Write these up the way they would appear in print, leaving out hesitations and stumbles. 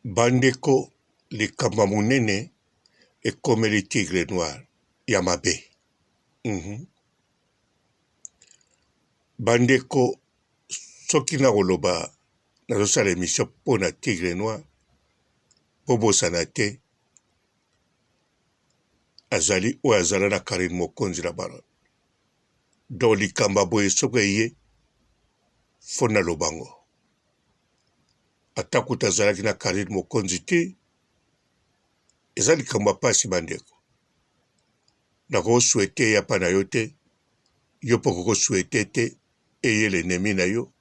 Bandeko likambo monene ekomeli tigre noir ya mabe. Bandeko soki na koloba nazosala émission mpona tigre noir bobosana te, azali oyo azala na Karine mokonzi na baron. Donc likambo boye soki eye fo na lobango ata kuta azalaki na Karine mokonzi te, eza likambo apasi bandeko. Nakoswete yapa na yo te, yo mpo kokoswete te eye l'ennemi na yo,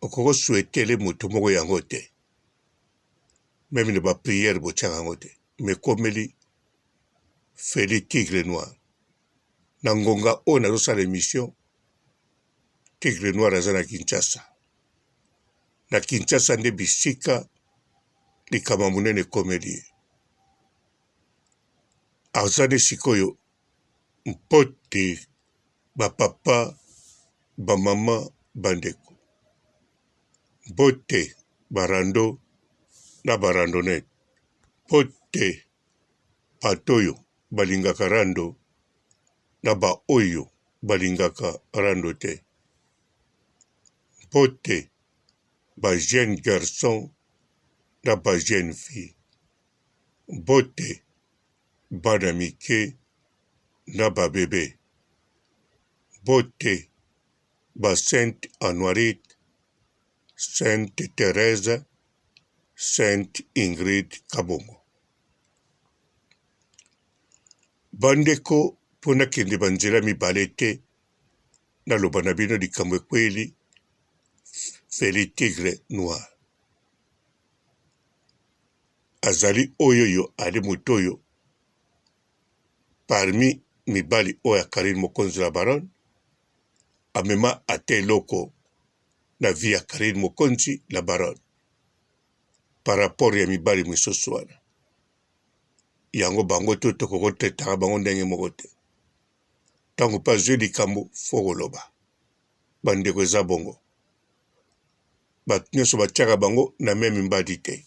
okokoswetele moto moko yango te, meme ne bapriere botyaka yango te, mekomeli feli tigre noir na ngonga oyo nazosala émission. Tigre noir aza na Kinshasa. Na Kinshasa nde bisika likambo monene ekomeli. Aza nde sikoyo mpote bapapa bamama bandeko, mpote barando na barandonete, mpote batoyo balingaka rando na baoyo balingaka rando te, mpote ba jeune garçon na ba jeune fille, mpote bana mike na ba bebe, mpote ba Sainte Anoirite, Sainte Thérèse, Sainte Ingrid Kabongo. Bandeko mpona kende banzela mibale te, naloba na bino likambo ekweli feli tigre noir. Azali oyoyo ali moto oyo parmi mibali oyo ya Karine mokonzi la baron amema ate eloko na vi ya Karine mokonzi la baron par rapport ya mibali misusu wana. Yango bango to tokokotetaka bango ndenge moko te. Ntango mpe azwi likambo fo koloba. Bandeko eza bongo. Bato nyonso batiaka bango na meme mbadi te.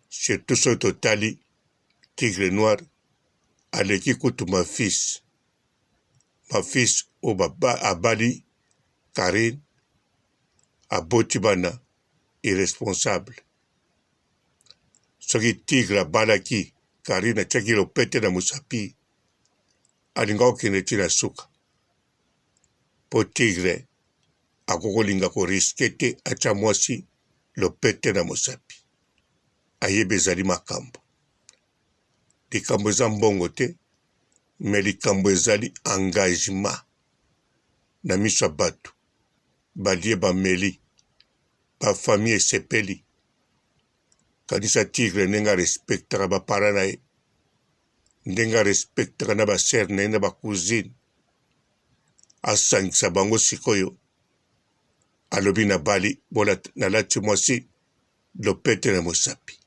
Surtout soki totali tigre noir aleki kutu ma fils oyo abali Karine, aboti bana irresponsable. Soki tigre abalaki Karine atiaki lopete na mosapi, alinga kokende ti na suka, mpo tigre akokolinga koriske te atya mwasi lopete na mosapi. Ayeba ezali makambo. Likambo eza mbongo te, me likambo ezali engagement na miso ya bato, balie bameli, bafamille esepeli. Kanisa tigre ndenge arespectaka bapara na ye, ndenge arespectaka na basere na ye na bacousine, asangisa bango sikoyo alobi na bali bola nalati mwasi lopete na mosapi.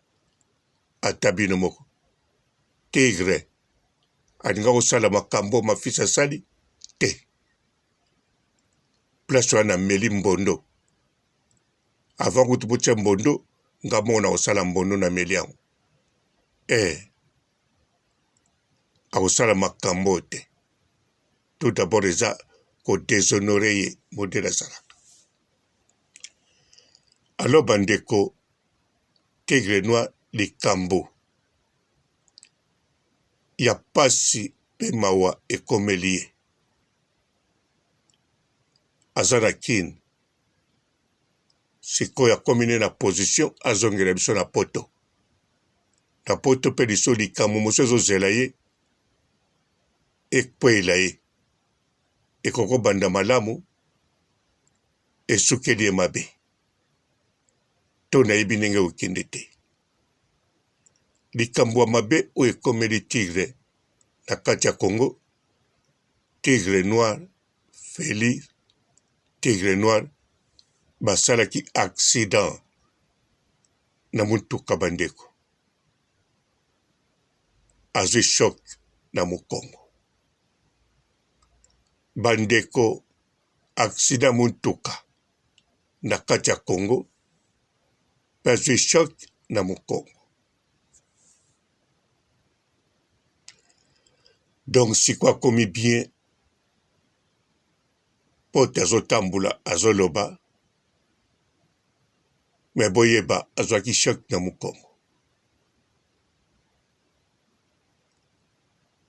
Ata bino moko tigre alinga kosala makambo mafisi asali te. Place wana meli mbondo, avant kutu botya mbondo nga moko na kosala mbondo na meli yango. Akosala makambo te. Tout d'abord eza kodeshonore ye modele asalaka. Alors bandeko, tigre noir likambo ya pasi mpe mawa ekomeli ye. Aza na kine, sikoyo akomi ne na position azongela biso na poto. Na poto mpe liso likambo mosu ezozela ye ekwela ye, ekokobanda malamu, esukeli ye mabe. To nayebi ndenge okende te. Likambo ya mabe oyo ekomeli tigre na kati ya Congo, tigre noir feli tigre noir basalaki accident na mutuka bandeko. Azwi shock na mokongo. Bandeko accident mutuka na kati ya Congo azwi choc na mokongo. Donc siko akomi bien po te azotambola azoloba me boyeba azwaki choc na mokongo.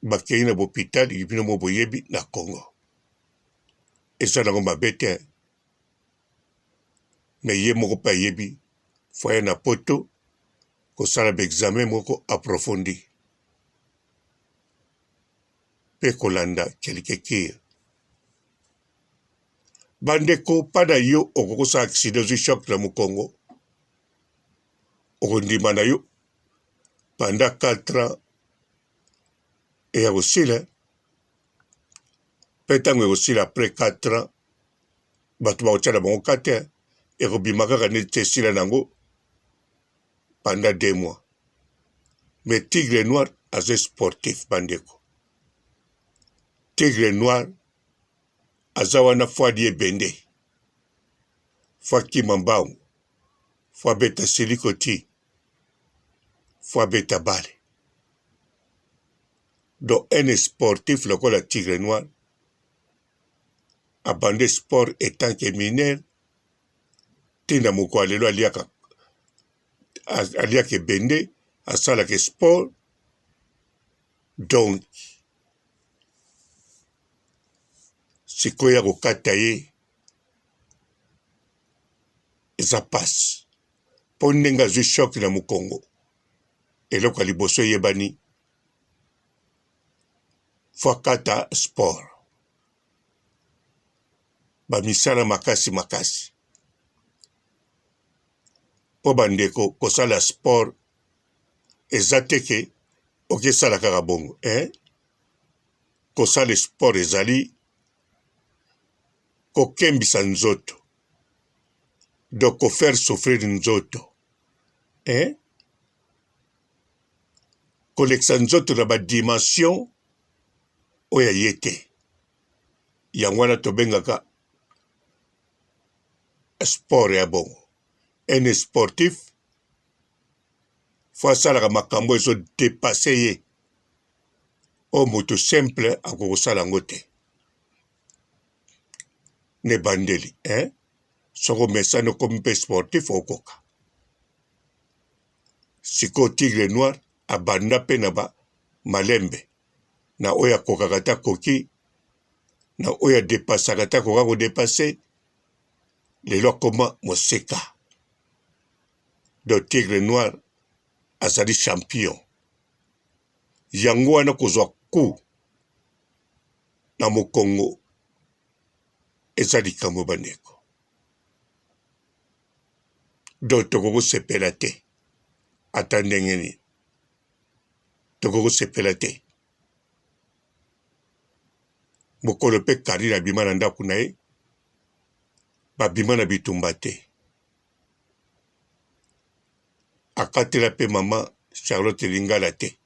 Bakei na bopitali bino mo boyebi na Congo. Eza nango mabe te me ye moko mpe ayebi fo aya na poto kosala baexamen moko aprofondi mpe kolanda kelke kir. Bandeko mpa na yo okokosala aksida ozwi choc na mokongo okondima na yo panda 4 ans eya kosila mpe ntango ekosila apres 4 ans bato bakotya na bango kate ekobima kaka neti esila nango panda 2 mois. Mais Tigre Noir azwi sportif bandeko. Tigre Noir aza wana fo adi ebende fo akima mbangu fo abeta silikoti fo abeta bale. Donc un sportif lokola Tigre Noir abande sport etant que mineur ntina moko alelo aliaka ebende asalaka sport. Donc sikoyo ya kokata ye eza pasi mpo ndenge azwi choc na mokongo eloko ya liboso eyebani fo akata sport bamisala makasi makasi mpo bandeko kosala sport eza teke okesala kaka bongo kosala sport ezali kokembisa nzoto donc kofaire souffrir nzoto kolekisa nzoto na badimension oyo aye te. Yango wana tobengaka sport ya bongo. Un sportif fo asalaka makambo ezodepase ye oyo moto simple akokosala yango te. Ne bandeli soko mesana okomi mpe sportif okoka. Siko Tigre Noir abanda mpe na malembe na oyo akokaka ta koki na oyo adepasaka ta koka kodepase lelo akoma moseka. Donc Tigre Noir azali champion. Yango wana kozwa ku na mokongo eza likambo bandeko. Donc tokokosepela te ata ndenge nini tokokosepela te. Mokolo mpe kari na bima na ndako na ye babima na bitumba te. Akatela mpe mama Charlotte Lingala te.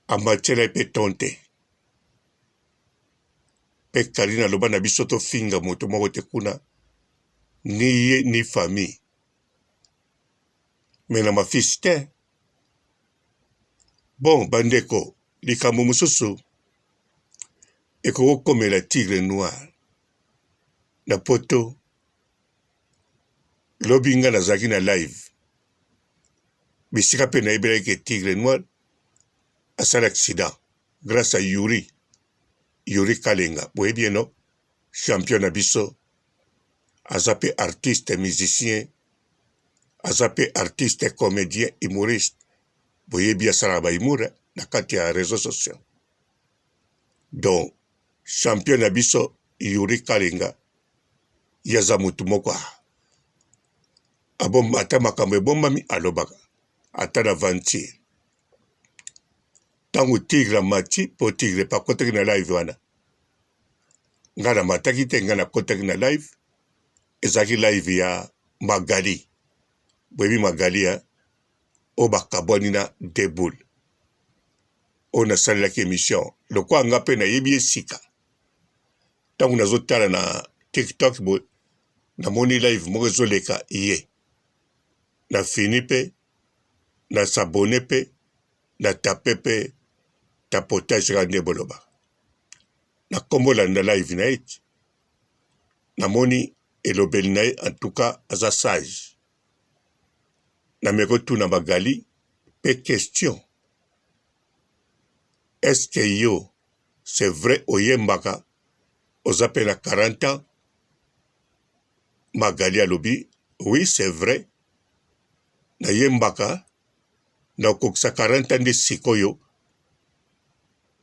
Amatiela mpe tonte mpe kari na loba na biso tofinga moto moko te kuna ni ye ni famille me na mafisi te. Bon bandeko likambo mosusu ekokomela Tigre Noir na poto lobi nga nazalaki na live bisika mpe nayebelaki ke Tigre Noir asala accident grâce à Yuri Kalenga. Boyebi eno champion na biso aza mpe artiste musicien aza mpe artiste comédien humoriste. Boyebi asalaka bahumour na kati ya réseaux sociaux. Donc champion na biso Yuri Kalenga yaza mutu moko ata makambo ebombami alobaka ata na aventure. Tango Tigre amati po Tigre pa kotaki na live wana nga na mataki te nga na kotaki na live ezalaki live ya Magali. Boyebi Magali oyo bakabwani na Deboul oyo nasalelaki émission lokwa nga mpe nayebi esika ntango nazotala na TikTok namoni live moko ezoleka ye na fini pe, na sabone pe, na tape pe, tapotage ka boloba. Na kombo la live na iti. Na moni elobeli na ye en tout cas aza sage. Na meko tu na bagali pe question. Est-ce que yo, c'est vrai oyembaka, oza pe na 40 ans, Magali alobi, oui, c'est vrai. Na yembaka, na okokisa 40 ans de sikoyo,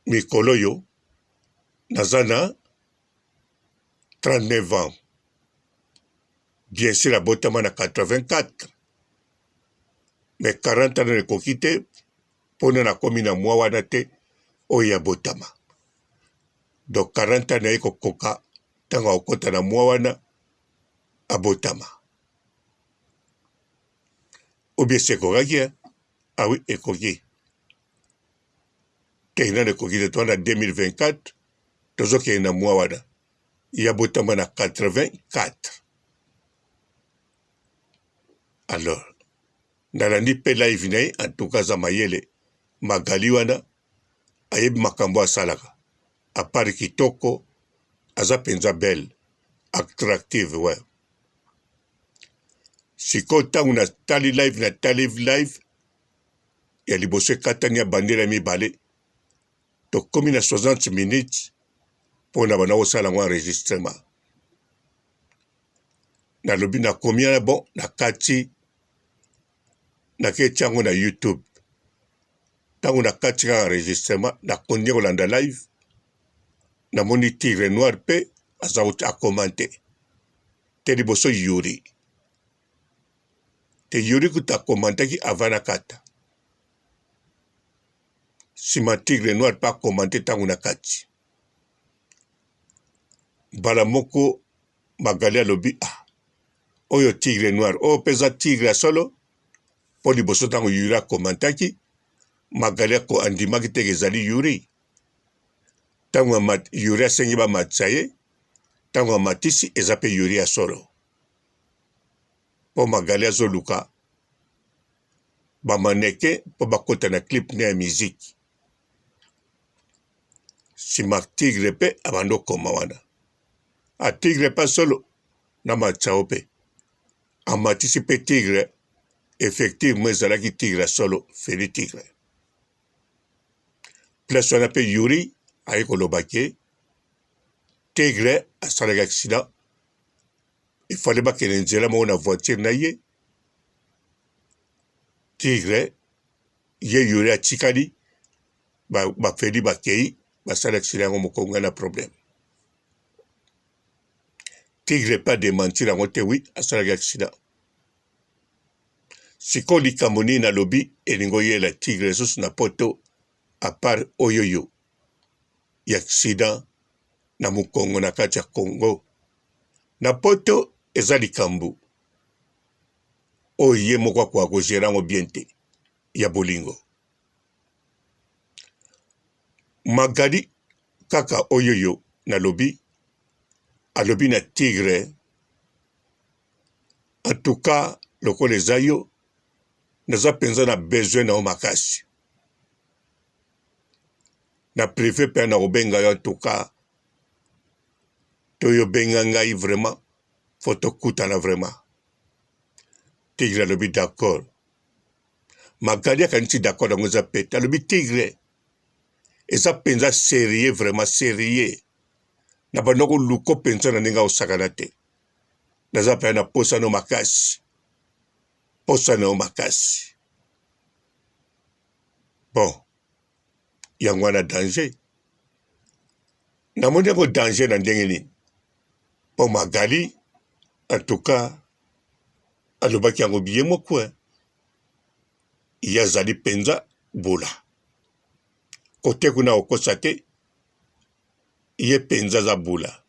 mikolo yo, naza na 39 ans. Bien sûr, abotama na 84. Mais 40 ans ekoki te, pona na komi na mwa wana te, oyo abotama. Donc 40 ans na ekokoka, tanga okota na mwa wana, abotama. Ou bien sekokaki, ah oui, ekoki. Kena ekoki te toana 2024, tozo kena mwa wana. Ya botama na 84. Alors, nalandi pe live na ye, en tout cas za mayele, Magali wana, ayebi makambo asalaka. A part kitoko, aza penza belle, attractive, ouais. Siko tangu na tali live, ya liboso ekatani ya bandela mibale, to komi na 60 minutes, pona bana osala mwa enregistrement. Na lobi na komi na bon, na kati, na ketiango na YouTube. Tango na kati ka enregistrement, na kondi kolanda live, na moni Tigre Noir pe, aza a commenter. Te liboso Yuri. Te Yuri kuta komantaki avana kata. Sima Tigre Noir pa commenter tango na kati. Bala moko Magali alobi, oyo Tigre Noir, o peza Tigre solo, po liboso tango Yuri a komantaki, Magali ko andimaki teke ezali Yuri. Tango Yuri asengi ba matsaye, tango matisi eza pe Yuri a solo. Po Magali azoluka, ba maneke po bakota na clip ne ya miziki. Sima Tigre pe abando koma wana. A Tigre pa solo na matsao pe. A matisi pe Tigre, effectivement ezalaki Tigre solo, Feli Tigre. Place wana pe Yuri aye kolobaki, Tigre asalaki accident. Il fallait bakende nzela moko na voiture na ye. Tigre, ye Yuri atikali, bafeli bakei, basala accident yango moko nga na problème. Tigre pas démentir yango te oui, asalaki accident. Siko likambo nini na lobi elingo yela Tigre lisusu na poto à part oyoyo ya accident na mukongo na kati ya Congo. Na poto eza likambo oyo ye moko akoka kogere yango bien te ya bolingo. Magali kaka oyoyo na lobi alobi na Tigre, en tout cas lokola eza yo naza penza na besoin na o makasi. Na privé pe na kobenga yo en tout cas to yo benga ngai vraiment faut tokutana vraiment. Tigre alobi d'accord. Magali akanisi d'accord yango eza pete. Alobi Tigre eza penza sérieux, vraiment sérieux. Na bandoko luko penza na ndenge osakana te. Naza pe na posa no makasi. Posa no makasi. Bon. Yango wana danger. Namoni yango danger na ndenge nini. Po Magali, en tout cas, alobaki yango biye moko. Ya zali penza bula. Kote kuna okosa te, ye penza za bula.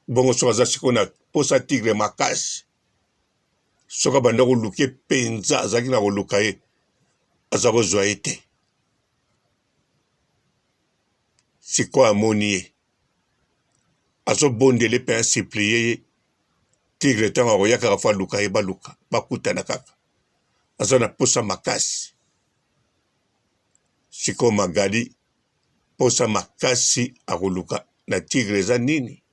Bongo soka za siko na posa Tigre makasi. Soka bandako luke penza, azaki na koluka ye, azako zwa ye te. Siko amoni ye. Azo bondele pe supplier ye. tigre ntango akoyaka fa luka ye baluka bakutana kaka aza na posa makasi sikoyo Magali posa makasi akoluka na tigre eza nini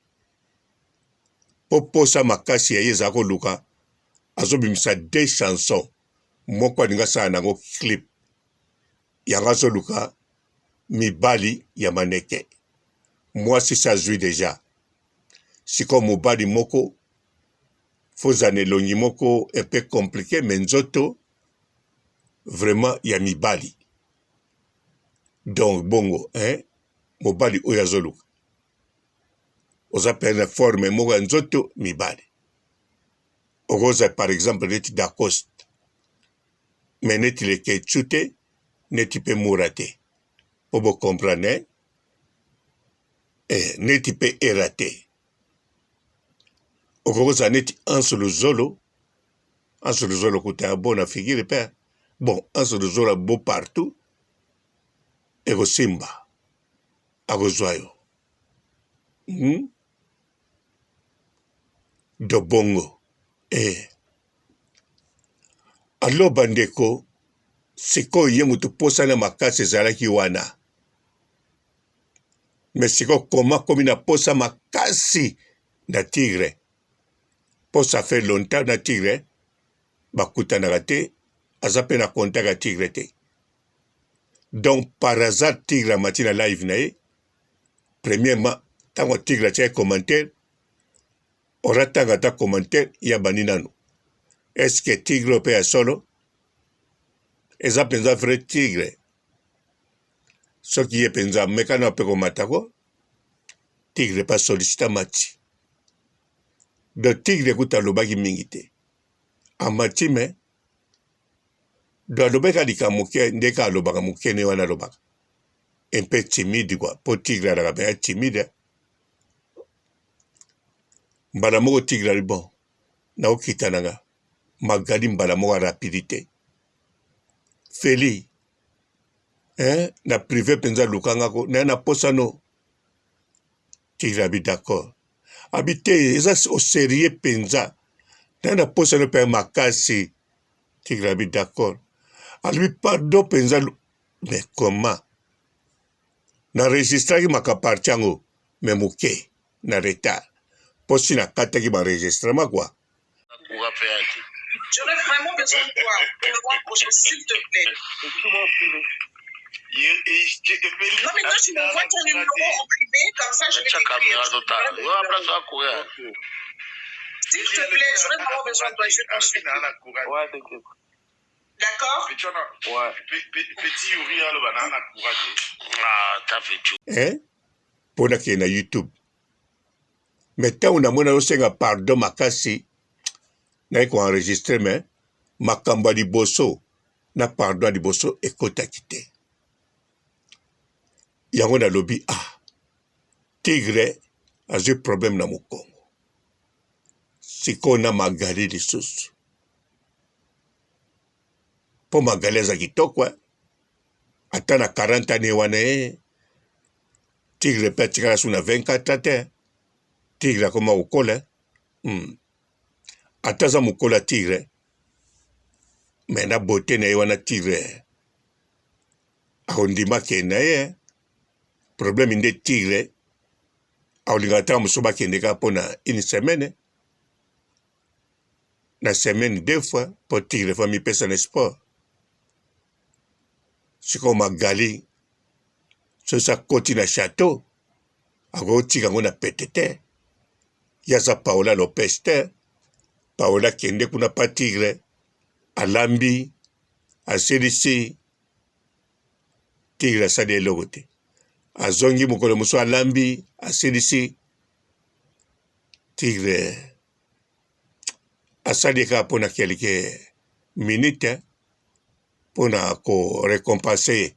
po posa makasi ya ye eza koluka azobimisa 2 chansons moko alingi asala nango clip yango azoluka mibali ya maneke mwasi si azwi deja sikoyo mobali moko fozana elongi moko epe compliqué me nzoto vraiment ya mibali donc bongo mobali oyo azoluka oza pene na forme moko ya nzoto mibali okoza par exemple neti Dacoste me neti Lekechu te neti mpe Mura te po bocomprane neti mpe Era te okokoza neti Anse Luzolo kuta ya bona figure mpe bon Anse Luzolo abo partout ekosimba akozwa yo do bongo aloba ndeko sikoyo ye moto posana makasi ezalaki wana me sikoyo koma komi na posa makasi na tigre po ça fait longtemps na tigre bakutanaka te aza mpe na contact ya tigre te donc par hasard tigre amati na live na ye premièrement ntango tigre atiaki commentaire oratanga ata commentaire ya bani nano est-ce que tigre mpe ya solo eza mpenza vrai tigre soki ye mpenza amekana mpe komatako tigre mpe asolicita mati do tigre kuta alobaki mingi te amati me do alobaka likambo moke ndenge alobaka mokene wana alobaka un peu timide quoi po tigre alaka mpenza timide mbala moko tigre ali bon naokita nanga Magali mbala moko ya rapidité feli na privé mpenza lukangako naye na posano tigre abi d'accord abi te eza osérieux mpenza naye na posano mpe makasi tigre abi d'accord alobi pardon mpenza mais comment naregistraki makaparti yango me moke na retard mpo si nakataki baenregistrement quoi. J'aurais vraiment besoin de toi pour le mois prochain, s'il te plaît. Non, mais toi, tu m'envoies ton numéro en privé, comme ça, je vais t'écrire. S'il te plaît, j'aurais vraiment besoin de toi, je vais consulter. Ouais, t'inquiète. D'accord? Ouais. Petit Yuri, le banana, courage. Ah, t'as fait tout. Pour la qui na YouTube. Mais tant on a mon osenga pardon makasi, na ko enregistré mais makamba di boso na pardon di boso ekota kite. Yango na lobi tigre a eu problème na mokongo. Siko na Magali lisusu. Po Magali za kitoko ata na 40 ans wana tigre pe tikala suna 24 te tigre koma ukola ata za mukola tigre mais na beauté na ye wana tigre akondima ke na ye problème nde tigre aolinga ata mosusu bakende kaka mpo na une semaine na semaine 2 fois mpo tigre fa mipesa na sport sikoyo Magali soki akoti na chateau akotika yango na pete te ye aza Paola Lopez te Paola kende kuna pa tigre alambi asilisi tigre asali eloko te azongi mokolo mosusu alambi asilisi tigre asali kaka mpona kelke minute mpona korecompense ye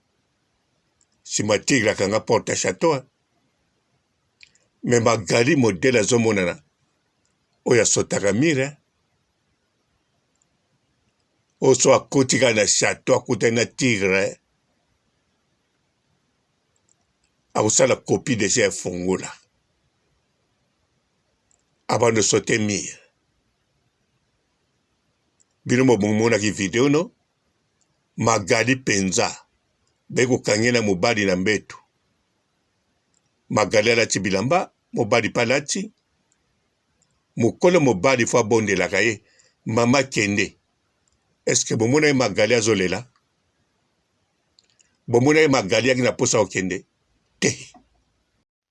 nsima tigre akanga porte chateau me Magali modele azomonana oyo asotaka mire oyo so akoti kaka na chateau akutani na tigre akosala kopie deja efungola abanda sote mire bino mobomona ki video no Magali penza beko kangena mobali na mbetu Magali alati bilamba mobali palati mukolo mobali fwa bonde la kaye mama kende est-ce que bomona ye Magali azolela bomona ye Magali akina posa okende te.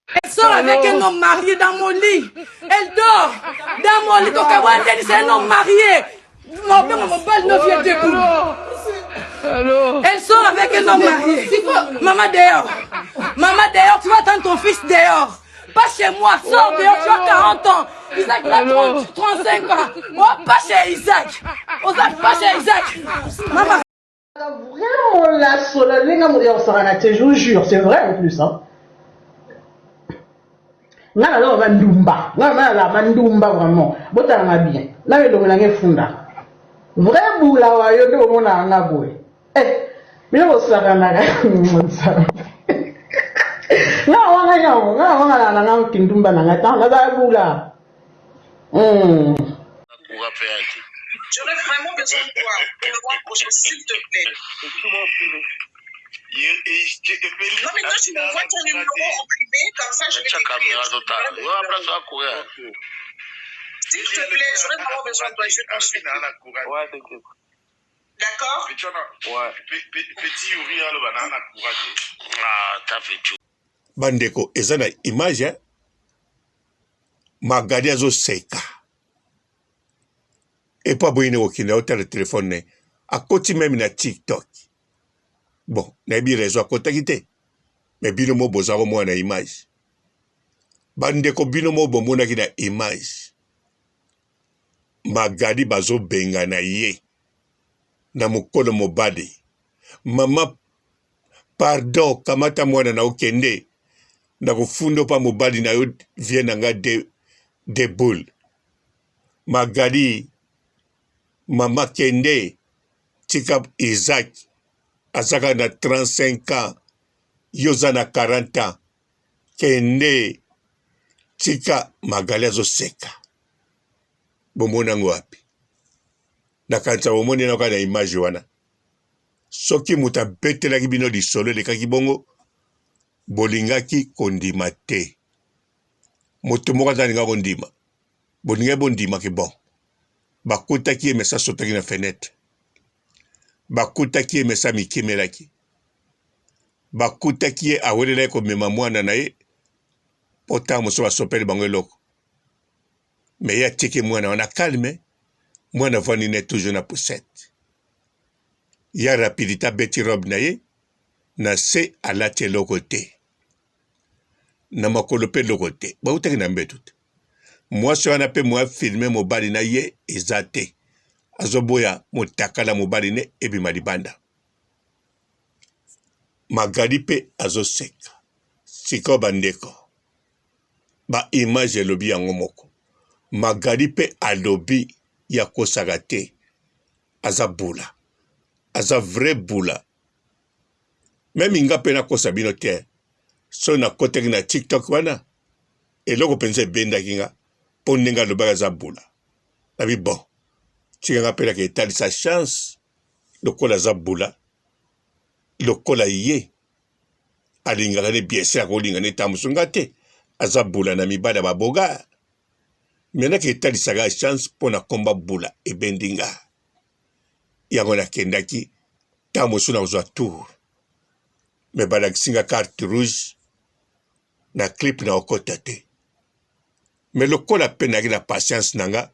Elle sort avec un homme marié dans mon lit. Elle dort dans mon lit. C'est un homme marié. Elle sort avec un homme marié. Maman dehors. Maman dehors, tu vas attendre ton fils dehors. Pas chez moi, sors dehors, tu as 40 ans. Isaac a 35 ans. Oh, pas chez Isaac. Pas chez Isaac. Maman. Vraiment, la soleil, je vous jure, c'est vrai en plus. Hein. Nga la bandumba, nga la bandumba vraiment. Bota nga bien. Na we donga nge funda. Vrai boula wa yo do mona nga boy. Eh, mi no saka na ga monsa. Nga wanga na nga kindumba na nga ta na ba boula. J'aurais vraiment besoin de toi pour le mois prochain, s'il te plaît. Non, mais toi, tu m'envoies ton numéro en privé, comme ça, je vais t'écrire. S'il te plaît, j'aurais vraiment besoin de toi, je vais t'ensuite. Ouais, t'inquiète. D'accord? Ouais. Petit Yuri, le banana, courage. Ah, t'as fait tout. Bandeko, ezana image, Magali azo seka. Et pas boyine okine au téléphone, à côté même na TikTok. Bon, nabi réseau à côté kité. Mais binomo bozaro mo na image. Bandeko binomo bomona ki na image. Magali bazo benga na ye. Na mukolo mobadi. Mama, pardon, kamata mwana na okende. Na kufundo pa mobadi na yo viena nga de boule. Magali, mama kende, tika Isaac, azaka na 35 ans, yoza na 40 ans, kende, tika Magali azo seka. Bomona ngwapi. Na kansa bomoni na kana image wana. Soki muta betela ki bino di solo le kaki bongo, bolingaki kondima te. Moto moko azalinga kondima. Bolinga bondima ki bon. Bakutaki emesa sotaki na fenêtre. Bakutaki emesa mikimelaki. Bakutaki ye awelela ko mema mwana na ye. Pota moso basopeli bango eloko. Mais ya tiki mwana wana calme. Mwana vani ne toujours na poussette. Ya rapidita beti robe na ye. Na se alati eloko te. Na makolo pe eloko te. Ba utaki na mbetu te. Mwasi wana pe mwa filme mobali na ye ezate. Azoboya motakala mobali ne ebima libanda. Magali pe azoseka. Siko bandeko. Ba image elobi yango moko. Magali pe alobi ya kosaka te. Aza bula. Aza vrai bula. Même inga pe na kosa bino te. So na koteki na TikTok wana. Eloko pense benda kinga. Pondenga lobaka za bula. Nabi bon. Tika pela ke etali sa chance. Lokola za bula. Lokola ye. Alinga kane biese akolinga ne tamusunga te. Aza bula na mibada baboga. Mena ke etali sa chance pona komba bula e bendinga. Yango na kendaki. Tamusuna uzwa tour. Me bada kisinga carte rouge. Na clip na okota te. Me lokola pe na la patience nanga.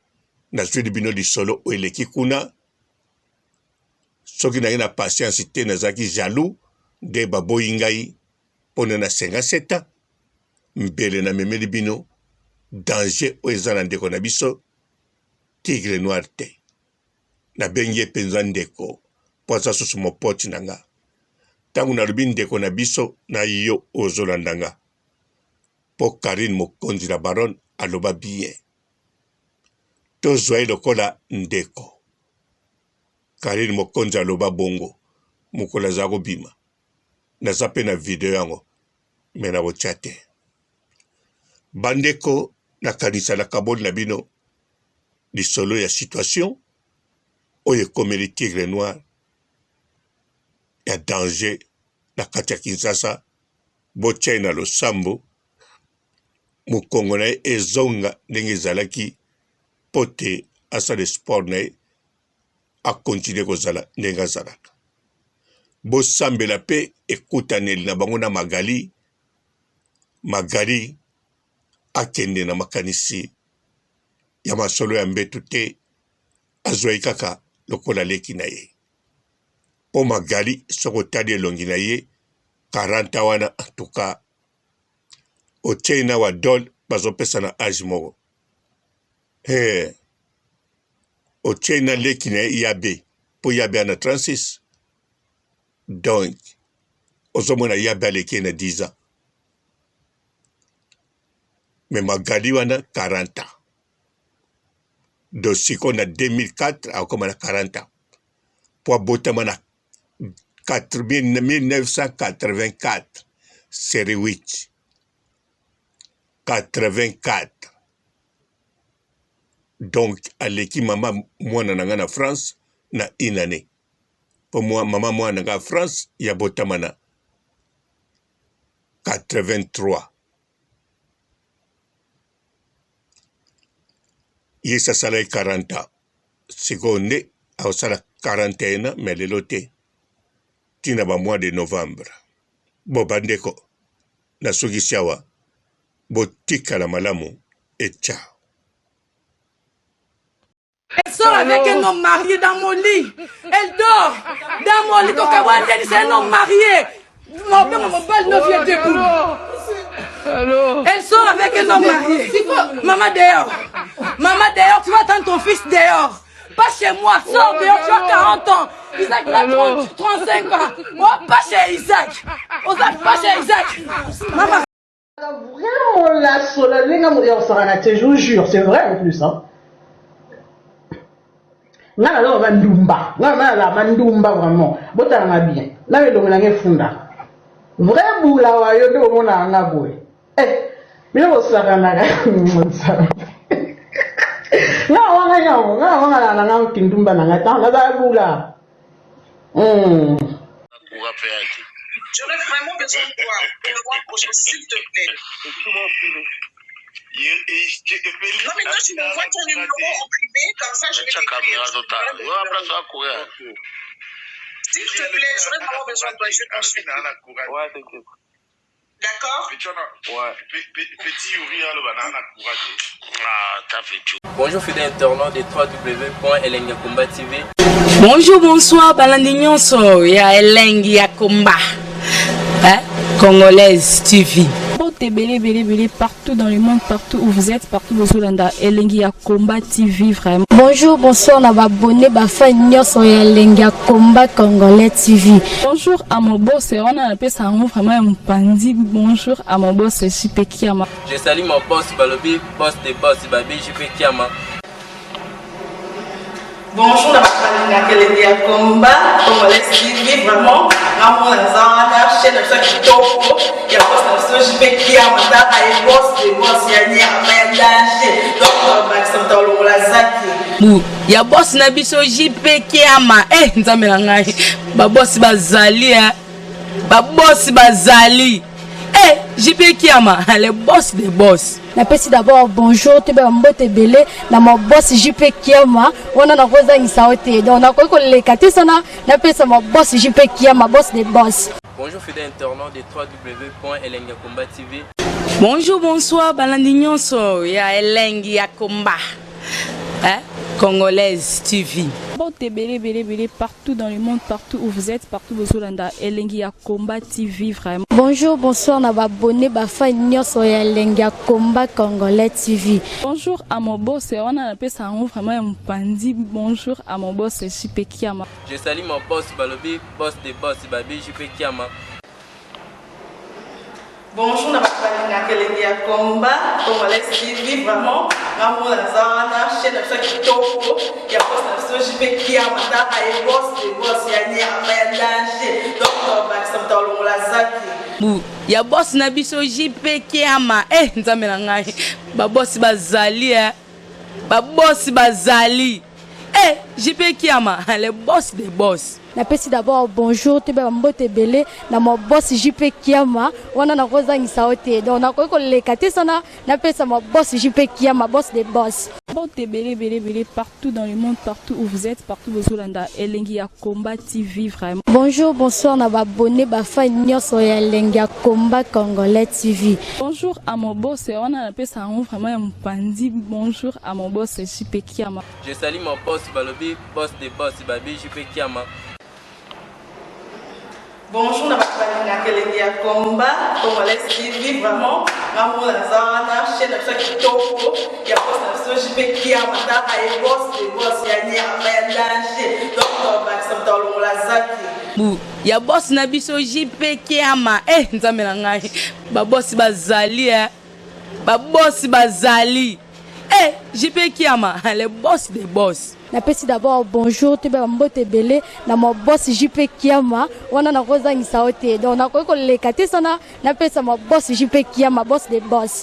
Na zwi bino di solo o eleki kuna. Soki na patience te na zaki jaloux. De babo ingai. Pone na 57 ans. Mbele na memeli bino. Danger o ezana ndeko na biso. Tigre noir te. Na benye penza ndeko. Poza susu mopoti nanga. Tangu na lubi ndeko na biso. Na yo ozolandanga. Po Karine Mokonzi la baronne aloba bien. Tozwa lokola ndeko. Karine Mokonzi aloba bongo. Mukola zago bima. Naza pe na video yango. Mena bochate. Bandeko na kanisa la kaboli na bino. Lisolo ya situation. oye komeli tigre noir ya danger na kati ya Kinshasa botyai na losambo mokongo na ye ezonga ndenge ezalaki mpo te asala sport na ye akontinue kozala ndenge azalaka bosambela mpe ekutaneli na bango na Magali akende na makanisi ya masolo ya mbetu te azwai kaka lokola leki na ye mpo Magali soki otali elongi na ye 40 wana antuka otyei na wadol bazopesa na age moko otyei na leki na ye yabe mpo yabe ana 36 donc ozomona yabe aleki na 10 ans mais Magali wana 40 ans dosiko na 2004 akoma na 40 ans po abotama na 1984 série 8 84 donc aleki mama mwana nanga na France na une année po mama mwana nanga France ya botama na 83 ye sasala 40 ans sikoyo nde aosala 41 ans mais lelo te tina ba mois de novembre bo bandeko nasukisi awa botikala malamu et ciao. Elle sort avec un homme marié dans mon lit. Elle dort dans mon lit. C'est un homme marié. Mon père, mon balle ne vient debout. Elle sort avec un homme marié. Maman dehors. Maman dehors. Tu vas attendre ton fils dehors. Pas chez moi. Sors dehors. Tu as 40 ans. Isaac a 35 ans. Moi, pas chez Isaac. Pas chez Isaac. Maman. Vraiment, la je vous jure, c'est vrai en plus. Hein. Nga la mandumba, la mandumba vraiment. Bota nga bien. Na we longa nge funda. Vrai boula wa yo do mona nga boy. Mina osaka na ga monsa. Nga wanga nga kindumba na nga ta na ba boula. J'aurais vraiment besoin de toi pour le mois prochain, s'il te plaît. Non, mais toi, tu m'envoies ton numéro en privé, comme ça, je vais t'écrire. S'il te plaît, j'aurais vraiment besoin de toi, je vais t'ensuite. Ouais, t'inquiète. D'accord? Petit Yuri, le banana, courage. Ah, t'as fait tout. Bonjour, fidèles internautes de www.elengiakomba TV. Bonjour, bonsoir, Balandignon so, ya Elengia Komba. Congolaise TV. Belé partout dans le monde, partout où vous êtes, partout où vous êtes, Elengia Komba TV vraiment. Bonjour, bonsoir, on va abonner à Elengia Komba Congolais TV. Bonjour à mon boss, on a appelé ça vraiment un pandi. Bonjour à mon boss, JP Kiama. Je salue mon boss Balobi, boss des boss Babi, JP Kiama. Bonjour, on va Elengia Komba Congolais TV vraiment. Ramon Lazana, chaîne de chaque topo, il y a pas de JP Kiama, et boss des boss, il y a ni à danger. Donc, Maxime Tolo Lazaki. Ya boss na biso JP Kiama. Nzambe na ngai. Ba boss bazali Ba boss bazali. JP Kiama, le boss des boss. Napesi d'abord bonjour, tu peux mbote belé na mon boss JP Kiama. On a rosa insaote. Donc on a quoi le katisana, napesi mon boss JP Kiama, boss des boss. Bonjour fidèles internautes de www.elengiakomba TV. Bonjour, bonsoir, Balandignon so, ya Elengia Komba. Congolaise TV. Belé partout dans le monde, partout où vous êtes, partout où vous êtes, Elengia Komba TV vraiment. Bonjour, bonsoir, on va abonner à Elengia Komba Congolais TV. Bonjour à mon boss, on a appelé ça vraiment un pandi. Bonjour à mon boss, JP Kiama. Je salue mon boss Balobi, boss des boss Babi, JP Kiama. Bonjour, on va Elengia Komba Congolais TV vraiment. Ramon Lazana, chaîne de chaque topo, il y a pas de JP Kiama, et boss des boss, il y a ni à danger. Donc, Maxime Tolo Lazaki. Ya boss na biso JP Kiama. Nzambe na ngai. Ba boss bazali. Ba boss bazali. JP Kiama, le boss des boss. Napesi d'abord bonjour te ba mbote belé na mo boss JP Kiama wana na koza ngisaote donc na ko lekate sana napesa mo boss JP Kiama boss des boss. Mbote belé partout dans le monde, partout où vous êtes, partout où vous êtes, Elengi ya Combat TV vraiment. Bonjour, bonsoir na ba abonné ba fan nyonso ya Elengi ya Combat Congolais TV. Bonjour à mon boss, on a appelé ça vraiment un pandi. Bonjour à mon boss JP Kiama. Je salue mon boss Balobi, boss des boss, Babi JP Kiama. Bonjour, na bakubali Elengi ya Combat Congolais TV vraiment. Maman la zana chaîne de chaque topo, il y a boss de JP Kiama, ta ay boss des boss ya ni ya danger. Donc ba ça dans la zaki. Bu, ya boss na biso JP Kiama. Nzambe na ngai. Ba boss bazali ba boss bazali. JP Kiama, le boss des boss. Napesi d'abord bonjour te ba mbote belé na mo boss JP Kiama wana na koza ngisaote donc na ko lekate sana napesa mo boss JP Kiama boss des boss.